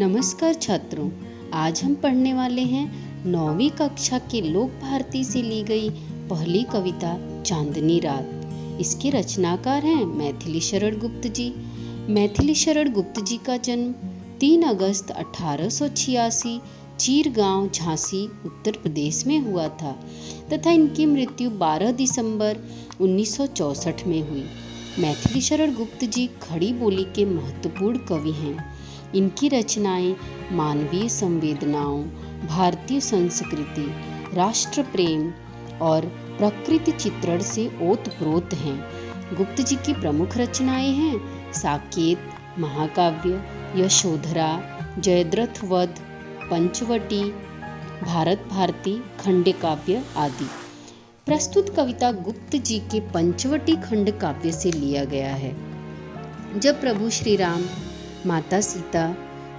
नमस्कार छात्रों, आज हम पढ़ने वाले हैं 9वीं कक्षा के लोक भारती से ली गई पहली कविता चांदनी रात। इसके रचनाकार हैं मैथिली शरण गुप्त जी। मैथिली शरण गुप्त जी का जन्म 3 अगस्त 1886 चीरगांव, झांसी, उत्तर प्रदेश में हुआ था तथा इनकी मृत्यु 12 दिसंबर 1964 में हुई। मैथिली शरण गुप्त जी खड़ी बोली के महत्वपूर्ण कवि हैं। इनकी रचनाएं मानवीय संवेदनाओं, भारतीय संस्कृति, राष्ट्र प्रेम और प्रकृति चित्रण से ओतप्रोत हैं। गुप्त जी की प्रमुख रचनाएं हैं साकेत, महाकाव्य, यशोधरा, जयद्रथ वध, पंचवटी, भारत भारती, खंड काव्य आदि। प्रस्तुत कविता गुप्त जी के पंचवटी खंड काव्य से लिया गया है। जब प्रभु श्री राम, माता सीता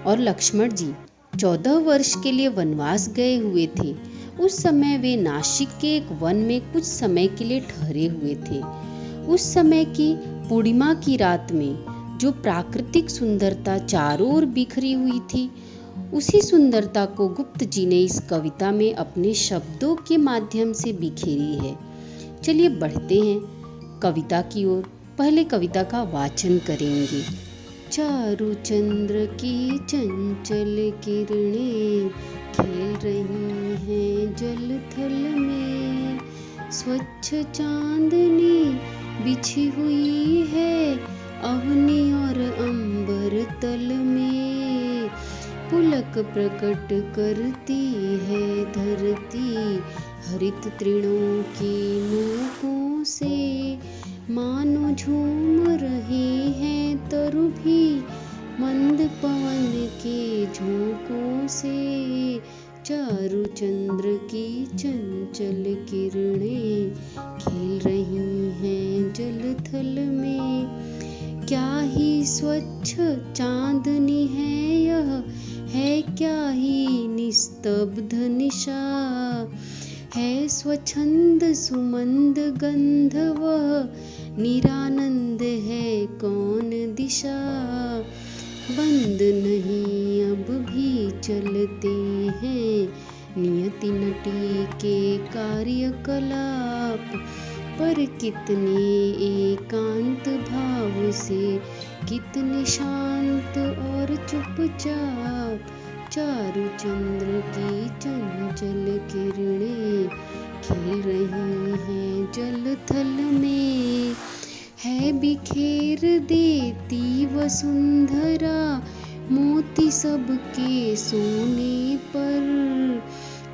और लक्ष्मण जी 14 वर्ष के लिए वनवास गए हुए थे, उस समय वे नासिक के एक वन में कुछ समय के लिए ठहरे हुए थे। उस समय की पूर्णिमा की रात में जो प्राकृतिक सुंदरता चारों ओर बिखरी हुई थी, उसी सुंदरता को गुप्त जी ने इस कविता में अपने शब्दों के माध्यम से बिखेरी है। चलिए बढ़ते हैं कविता की ओर। पहले कविता का वाचन करेंगे। चारु चंद्र की चंचल किरणें खेल रही हैं जल थल में, स्वच्छ चांदनी बिछी हुई है अवनी और अंबर तल में, पुलक प्रकट करती है धरती हरित तृणों की नोकों से, मानो झूम रही हैं तरु भी मंद पवन के झोंकों से। चारु चंद्र की चंचल किरणें खेल रही हैं जल थल में, क्या ही स्वच्छ चांदनी है यह, है क्या ही निस्तब्ध निशा, है स्वच्छंद सुमंद गंध वह, निरानंद है कौन दिशा, बंद नहीं अब भी चलते हैं नियति नटी के कार्यकलाप, पर कितने एकांत भाव से, कितने शांत और चुपचाप। चारु चंद्र की चंचल किरणें खेल रही हैं जल थल में, है बिखेर देती वसुंधरा मोती सबके सोने पर,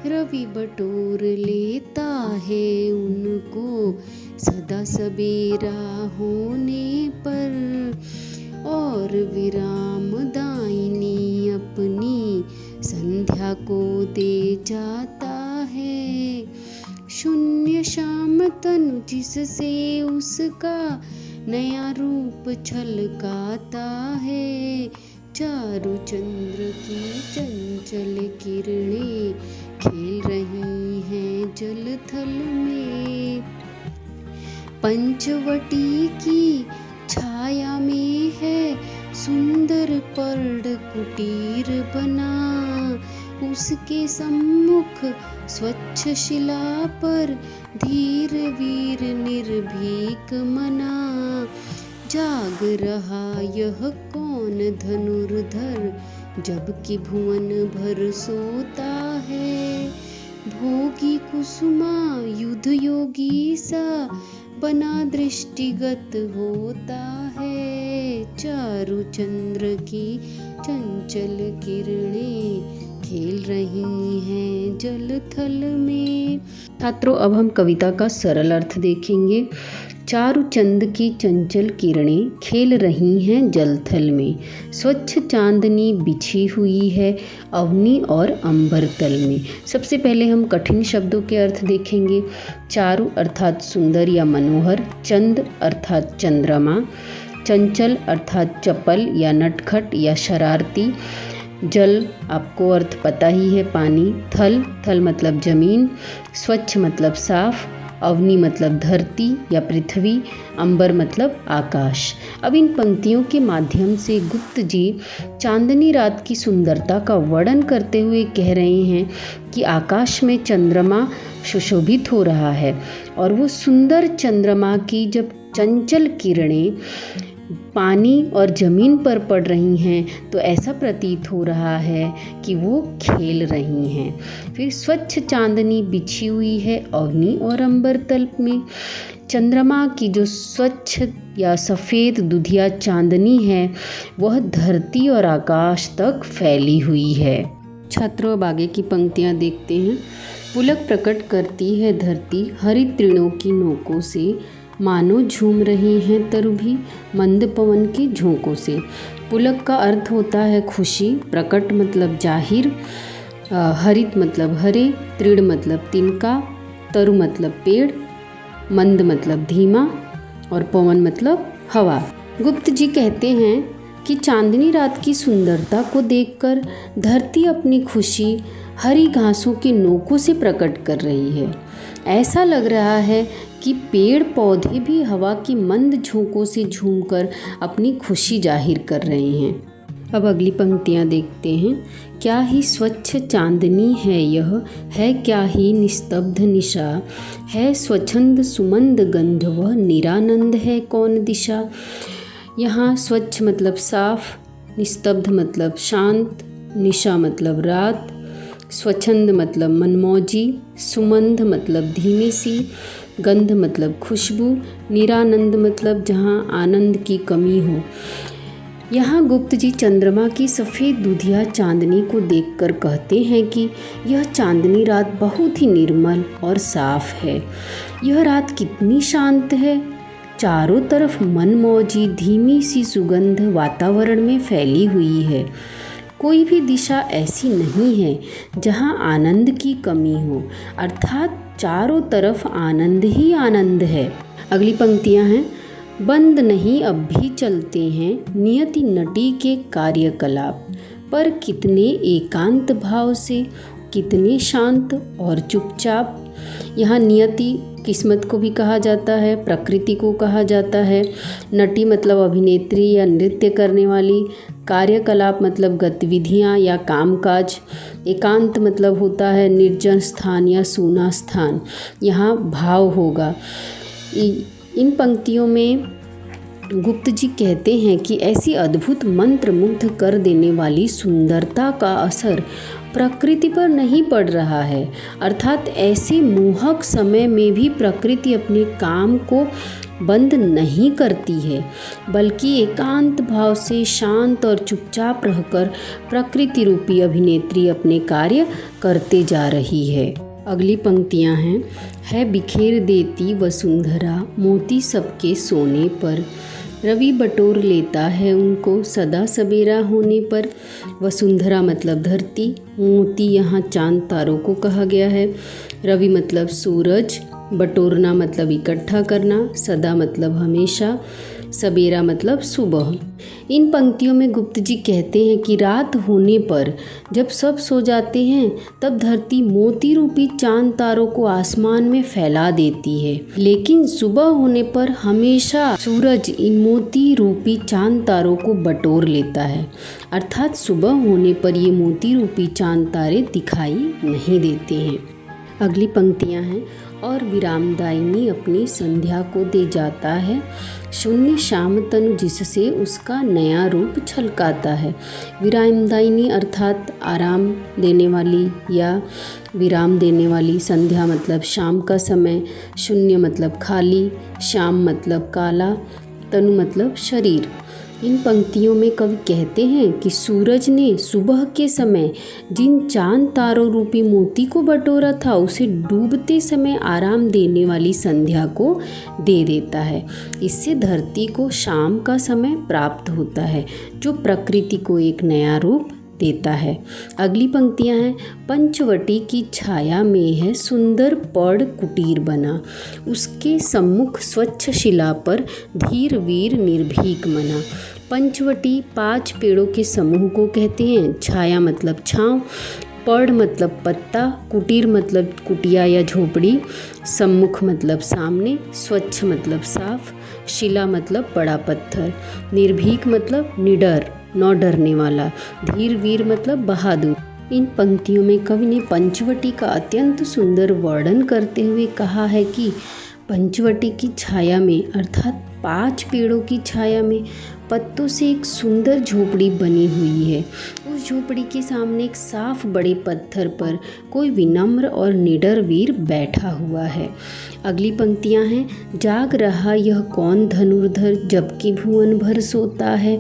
रवि बटोर लेता है उनको सदा सबेरा होने पर, और विराम दायिनी अपनी संध्या को दे जाता है, शून्य शाम तनु जिससे उसका नया रूप छलकाता है। चारु चंद्र की चंचल किरणें खेल रही हैं जल थल में, पंचवटी की छाया में है सुंदर पर्ण कुटीर बना, उसके सम्मुख स्वच्छ शिला पर धीर वीर निर्भीक मना, जाग रहा यह कौन धनुर्धर जबकि भुवन भर सोता है, भोगी कुसुमा युद्ध योगी सा बना दृष्टिगत होता है। चारु चंद्र की चंचल किरणें खेल रही हैं जल थल में। छात्रों, अब हम कविता का सरल अर्थ देखेंगे। चारु चंद की चंचल किरणें खेल रही हैं जल थल में, स्वच्छ चांदनी बिछी हुई है अवनी और अंबर तल में। सबसे पहले हम कठिन शब्दों के अर्थ देखेंगे। चारु अर्थात सुंदर या मनोहर, चंद अर्थात चंद्रमा, चंचल अर्थात चपल या नटखट या शरारती, जल आपको अर्थ पता ही है पानी, थल, थल मतलब जमीन, स्वच्छ मतलब साफ, अवनी मतलब धरती या पृथ्वी, अंबर मतलब आकाश। अब इन पंक्तियों के माध्यम से गुप्त जी चांदनी रात की सुंदरता का वर्णन करते हुए कह रहे हैं कि आकाश में चंद्रमा सुशोभित हो रहा है और वो सुंदर चंद्रमा की जब चंचल किरणें पानी और ज़मीन पर पड़ रही हैं तो ऐसा प्रतीत हो रहा है कि वो खेल रही हैं। फिर स्वच्छ चांदनी बिछी हुई है अवनी और अंबर तल में। चंद्रमा की जो स्वच्छ या सफ़ेद दुधिया चांदनी है वह धरती और आकाश तक फैली हुई है। छात्रों, अब आगे की पंक्तियाँ देखते हैं। पुलक प्रकट करती है धरती हरित तृणों की नोकों से, मानो झूम रही हैं तरु भी मंद पवन के झोंकों से। पुलक का अर्थ होता है खुशी, प्रकट मतलब जाहिर, हरित मतलब हरे, तृण मतलब तिनका, तरु मतलब पेड़, मंद मतलब धीमा और पवन मतलब हवा। गुप्त जी कहते हैं कि चांदनी रात की सुंदरता को देखकर धरती अपनी खुशी हरी घासों के नोकों से प्रकट कर रही है। ऐसा लग रहा है कि पेड़ पौधे भी हवा की मंद झोंकों से झूमकर अपनी खुशी जाहिर कर रहे हैं। अब अगली पंक्तियाँ देखते हैं। क्या ही स्वच्छ चांदनी है यह, है क्या ही निस्तब्ध निशा, है स्वच्छंद सुमंद गंध वह, निरानंद है कौन दिशा। यहाँ स्वच्छ मतलब साफ, निस्तब्ध मतलब शांत, निशा मतलब रात, स्वच्छंद मतलब मनमौजी, सुमंद मतलब धीमी सी, गंध मतलब खुशबू, निरानंद मतलब जहाँ आनंद की कमी हो। यहाँ गुप्त जी चंद्रमा की सफ़ेद दुधिया चांदनी को देखकर कहते हैं कि यह चांदनी रात बहुत ही निर्मल और साफ है। यह रात कितनी शांत है, चारों तरफ मनमौजी धीमी सी सुगंध वातावरण में फैली हुई है। कोई भी दिशा ऐसी नहीं है जहाँ आनंद की कमी हो, अर्थात चारों तरफ आनंद ही आनंद है। अगली पंक्तियाँ हैं। बंद नहीं अब भी चलते हैं नियति नटी के कार्यकलाप, पर कितने एकांत भाव से, कितने शांत और चुपचाप। यहाँ नियति किस्मत को भी कहा जाता है, प्रकृति को कहा जाता है। नटी मतलब अभिनेत्री या नृत्य करने वाली, कार्यकलाप मतलब गतिविधियाँ या कामकाज, एकांत मतलब होता है निर्जन स्थान या सूना स्थान। यहाँ भाव होगा। इन पंक्तियों में गुप्त जी कहते हैं कि ऐसी अद्भुत मंत्र मुग्ध कर देने वाली सुंदरता का असर प्रकृति पर नहीं पड़ रहा है, अर्थात ऐसे मोहक समय में भी प्रकृति अपने काम को बंद नहीं करती है, बल्कि एकांत भाव से शांत और चुपचाप रहकर प्रकृति रूपी अभिनेत्री अपने कार्य करते जा रही है। अगली पंक्तियाँ हैं। है बिखेर देती वसुंधरा मोती सबके सोने पर, रवि बटोर लेता है उनको सदा सवेरा होने पर। वसुंधरा मतलब धरती, मोती यहाँ चांद तारों को कहा गया है, रवि मतलब सूरज, बटोरना मतलब इकट्ठा करना, सदा मतलब हमेशा, सवेरा मतलब सुबह। इन पंक्तियों में गुप्त जी कहते हैं कि रात होने पर जब सब सो जाते हैं तब धरती मोती रूपी चांद तारों को आसमान में फैला देती है, लेकिन सुबह होने पर हमेशा सूरज इन मोती रूपी चांद तारों को बटोर लेता है, अर्थात सुबह होने पर ये मोती रूपी चांद तारे दिखाई नहीं देते हैं। अगली पंक्तियाँ हैं। और विरामदायिनी अपनी संध्या को दे जाता है, शून्य श्याम तनु जिससे उसका नया रूप छलकाता है। विरामदायिनी अर्थात आराम देने वाली या विराम देने वाली, संध्या मतलब शाम का समय, शून्य मतलब खाली, श्याम मतलब काला, तनु मतलब शरीर। इन पंक्तियों में कवि कहते हैं कि सूरज ने सुबह के समय जिन चांद तारों रूपी मोती को बटोरा था उसे डूबते समय आराम देने वाली संध्या को दे देता है। इससे धरती को शाम का समय प्राप्त होता है जो प्रकृति को एक नया रूप देता है। अगली पंक्तियां हैं। पंचवटी की छाया में है सुंदर पड़ कुटीर बना, उसके सम्मुख स्वच्छ शिला पर धीर वीर निर्भीक मना। पंचवटी 5 पेड़ों के समूह को कहते हैं। छाया मतलब छाँव, पड़ मतलब पत्ता, कुटीर मतलब कुटिया या झोपड़ी, सम्मुख मतलब सामने, स्वच्छ मतलब साफ, शिला मतलब बड़ा पत्थर, निर्भीक मतलब निडर, न डरने वाला, धीर वीर मतलब बहादुर। इन पंक्तियों में कवि ने पंचवटी का अत्यंत सुंदर वर्णन करते हुए कहा है कि पंचवटी की छाया में अर्थात 5 पेड़ों की छाया में पत्तों से एक सुंदर झोपड़ी बनी हुई है। उस झोपड़ी के सामने एक साफ बड़े पत्थर पर कोई विनम्र और निडर वीर बैठा हुआ है। अगली पंक्तियां हैं, जाग रहा यह कौन धनुर्धर जबकि भुवन भर सोता है,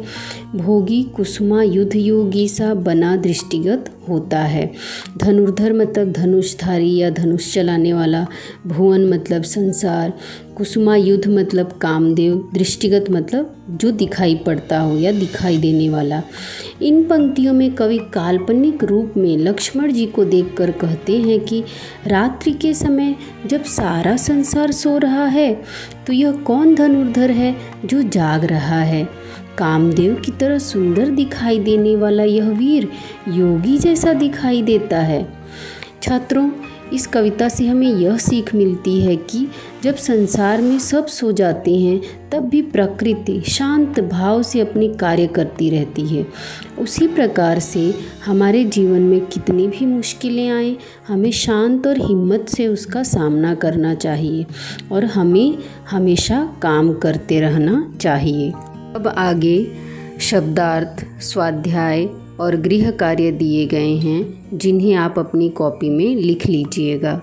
भोगी कुसुमा युद्ध योगी सा बना दृष्टिगत होता है। धनुर्धर मतलब धनुषधारी या धनुष चलाने वाला, भुवन मतलब संसार, कुसुमा युद्ध मतलब कामदेव, दृष्टिगत मतलब जो दिखाई पड़ता हो या दिखाई देने वाला। इन पंक्तियों में कवि काल्पनिक रूप में लक्ष्मण जी को देखकर कहते हैं कि रात्रि के समय जब सारा संसार सो रहा है तो यह कौन धनुर्धर है जो जाग रहा है। कामदेव की तरह सुंदर दिखाई देने वाला यह वीर योगी जैसा दिखाई देता है। छात्रों, इस कविता से हमें यह सीख मिलती है कि जब संसार में सब सो जाते हैं तब भी प्रकृति शांत भाव से अपने कार्य करती रहती है। उसी प्रकार से हमारे जीवन में कितनी भी मुश्किलें आएं, हमें शांत और हिम्मत से उसका सामना करना चाहिए और हमें हमेशा काम करते रहना चाहिए। अब आगे शब्दार्थ, स्वाध्याय और गृह कार्य दिए गए हैं जिन्हें आप अपनी कॉपी में लिख लीजिएगा।